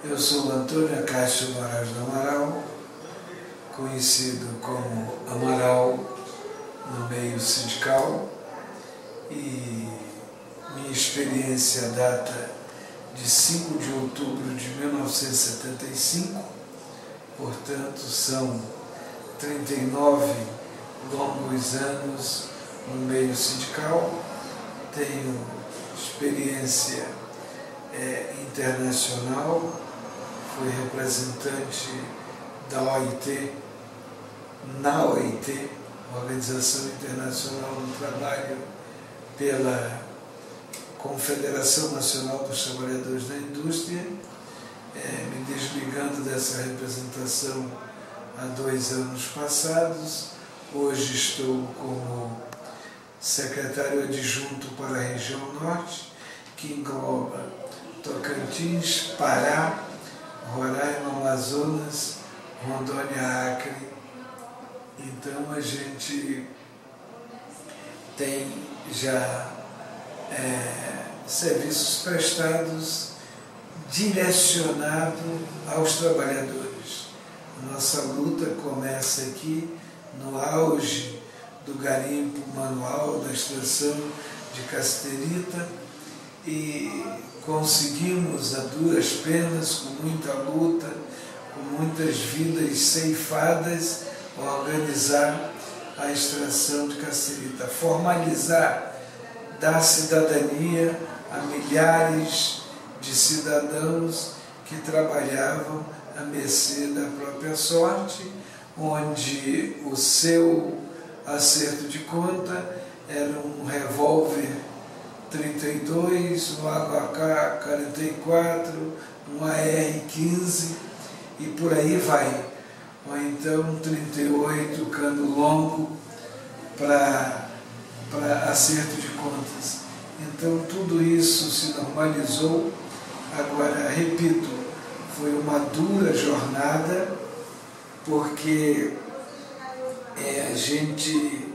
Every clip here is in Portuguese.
Eu sou Antônio Acácio Moraes do Amaral, conhecido como Amaral no meio sindical, e minha experiência data de 5 de outubro de 1975, portanto são 39 longos anos no meio sindical. Tenho experiência internacional, fui representante da OIT, na OIT, Organização Internacional do Trabalho, pela Confederação Nacional dos Trabalhadores da Indústria, me desligando dessa representação há 2 anos passados. Hoje estou como secretário adjunto para a região norte, que engloba Tocantins, Pará, Roraima, Amazonas, Rondônia, Acre. Então a gente tem já serviços prestados direcionado aos trabalhadores. Nossa luta começa aqui no auge do garimpo manual, da extração de cassiterita, e conseguimos a duras penas, com muita luta, com muitas vidas ceifadas, organizar a extração de cassiterita, formalizar, dar cidadania a milhares de cidadãos que trabalhavam à mercê da própria sorte, onde o seu acerto de conta era um revólver 32, um AK-44, um AR-15 e por aí vai. Ou então um 38, cano longo para acerto de contas. Então tudo isso se normalizou. Agora, repito, foi uma dura jornada, porque a gente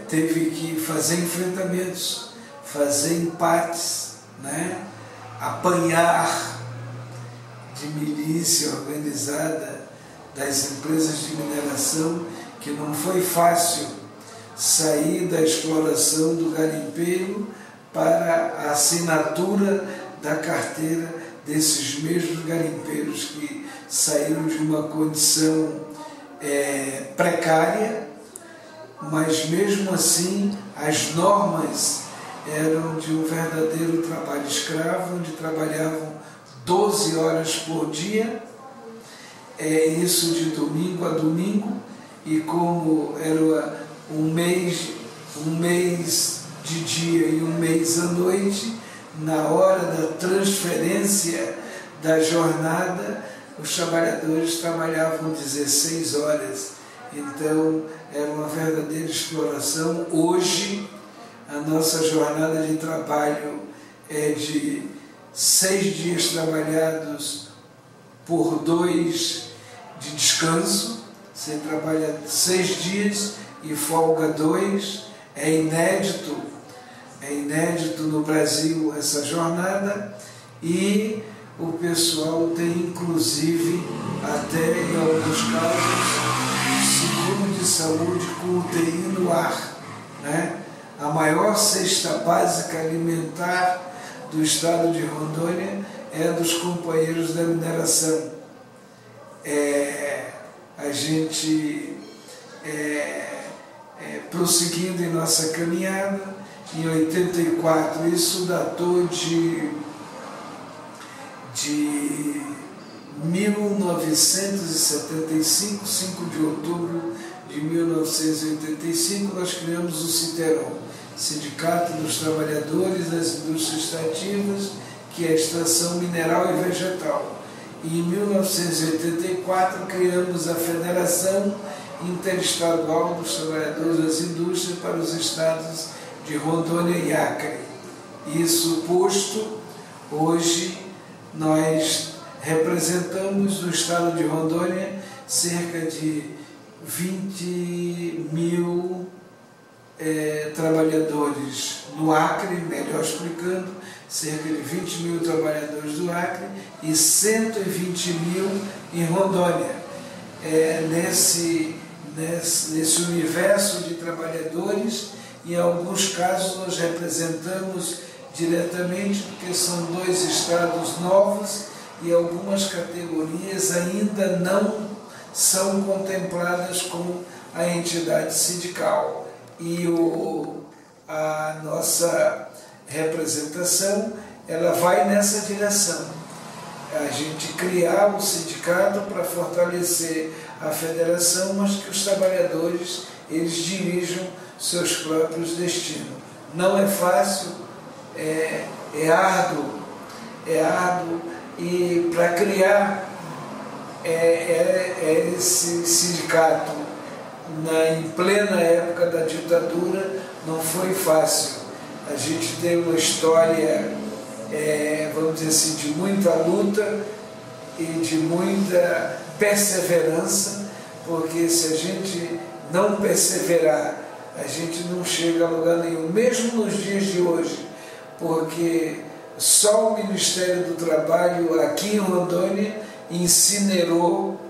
teve que fazer enfrentamentos, fazer empates, né? Apanhar de milícia organizada das empresas de mineração, que não foi fácil sair da exploração do garimpeiro para a assinatura da carteira desses mesmos garimpeiros que saíram de uma condição precária, mas mesmo assim as normas eram de um verdadeiro trabalho escravo, onde trabalhavam 12 horas por dia, isso de domingo a domingo, e como era um mês de dia e um mês à noite, na hora da transferência da jornada, os trabalhadores trabalhavam 16 horas. Então, era uma verdadeira exploração. Hoje, a nossa jornada de trabalho é de 6 dias trabalhados por 2 de descanso. Você trabalha 6 dias e folga 2. É inédito no Brasil essa jornada, e o pessoal tem inclusive até em alguns casos seguro de saúde com UTI no ar, né? A maior cesta básica alimentar do estado de Rondônia é dos companheiros da mineração. A gente prosseguindo em nossa caminhada, em 84, isso datou de 1975, 5 de outubro de 1985, nós criamos o Citeron, Sindicato dos Trabalhadores das Indústrias Extrativas, que é a extração mineral e vegetal. E em 1984 criamos a Federação Interestadual dos Trabalhadores das Indústrias para os estados de Rondônia e Acre. Isso posto, hoje nós representamos no estado de Rondônia cerca de 20 mil trabalhadores no Acre, melhor explicando, cerca de 20 mil trabalhadores do Acre e 120 mil em Rondônia. Nesse universo de trabalhadores, em alguns casos nós representamos diretamente, porque são 2 estados novos e algumas categorias ainda não são contempladas como a entidade sindical. E a nossa representação, ela vai nessa direção. A gente criar um sindicato para fortalecer a federação, mas que os trabalhadores, eles dirijam seus próprios destinos. Não é fácil, é árduo, e para criar esse sindicato em plena época da ditadura não foi fácil. A gente tem uma história, vamos dizer assim, de muita luta e de muita perseverança, porque se a gente não perseverar, a gente não chega a lugar nenhum, mesmo nos dias de hoje, porque só o Ministério do Trabalho aqui em Rondônia incinerou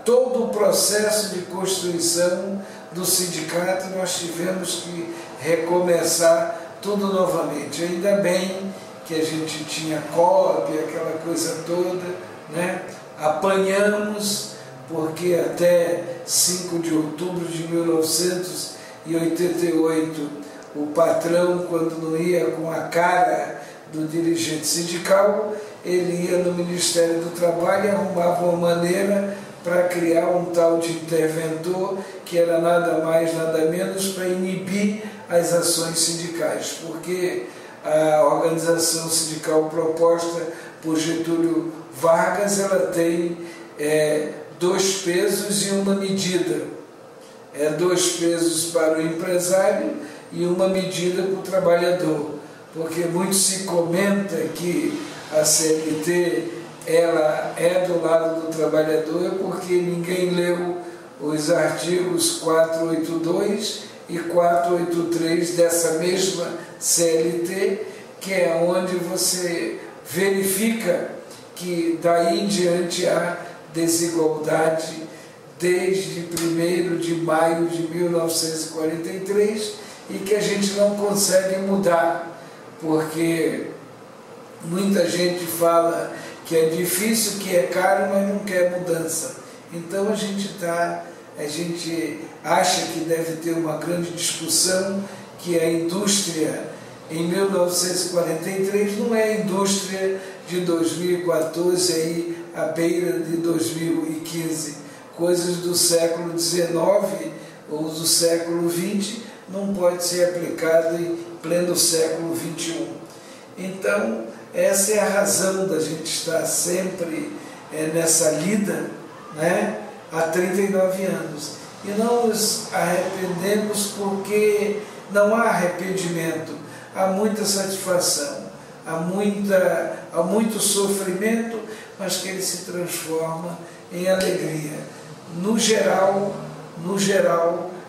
todo o processo de constituição do sindicato. Nós tivemos que recomeçar tudo novamente. Ainda bem que a gente tinha cópia, aquela coisa toda, né? Apanhamos, porque até 5 de outubro de 1988, o patrão, quando não ia com a cara do dirigente sindical, ele ia no Ministério do Trabalho e arrumava uma maneira para criar um tal de interventor, que era nada mais, nada menos para inibir as ações sindicais, porque a organização sindical proposta por Getúlio Vargas, ela tem 2 pesos e uma medida. 2 pesos para o empresário e uma medida para o trabalhador, porque muito se comenta que a CLT ela é do lado do trabalhador porque ninguém leu os artigos 482 e 483 dessa mesma CLT, que é onde você verifica que daí em diante há desigualdade desde 1º de maio de 1943 e que a gente não consegue mudar, porque muita gente fala que é difícil, que é caro, mas não quer mudança. Então a gente acha que deve ter uma grande discussão, que a indústria em 1943 não é a indústria de 2014, aí à beira de 2015. Coisas do século XIX ou do século XX não pode ser aplicado em pleno século XXI. Então, essa é a razão da gente estar sempre nessa lida, né, há 39 anos. E não nos arrependemos porque não há arrependimento, há muita satisfação, há muito sofrimento, mas que ele se transforma em alegria. No geral,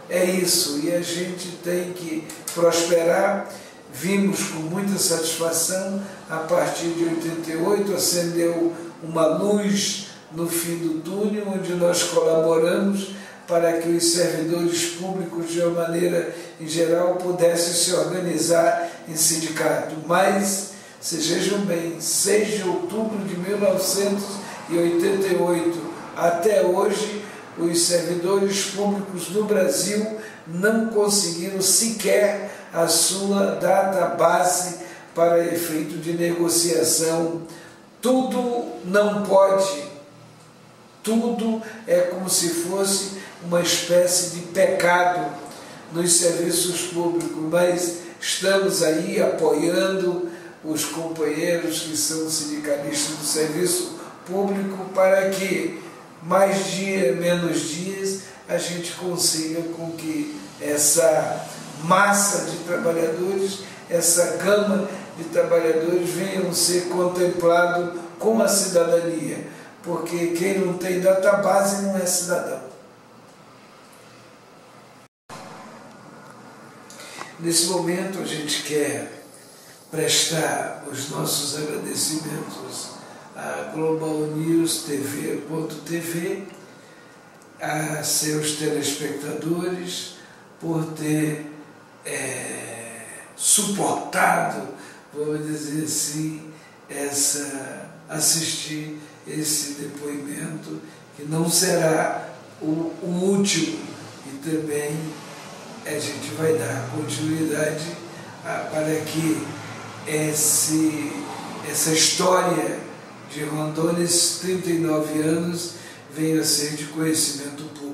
é isso, e a gente tem que prosperar. Vimos com muita satisfação, a partir de 88, acendeu uma luz no fim do túnel, onde nós colaboramos para que os servidores públicos, de uma maneira em geral, pudessem se organizar em sindicato. Mas, vocês vejam bem, 6 de outubro de 1988 até hoje, os servidores públicos do Brasil não conseguiram sequer a sua data base para efeito de negociação. Tudo não pode, tudo é como se fosse uma espécie de pecado nos serviços públicos, mas estamos aí apoiando os companheiros que são sindicalistas do serviço público para que mais dia, menos dias, a gente consiga com que essa massa de trabalhadores, essa gama de trabalhadores venham ser contemplados com a cidadania, porque quem não tem database não é cidadão. Nesse momento a gente quer prestar os nossos agradecimentos à Global News TV.tv, a seus telespectadores, por ter suportado, vamos dizer assim, assistir esse depoimento, que não será o último, e também a gente vai dar continuidade para que essa história de Rondônia, esses 39 anos, venha a ser de conhecimento público.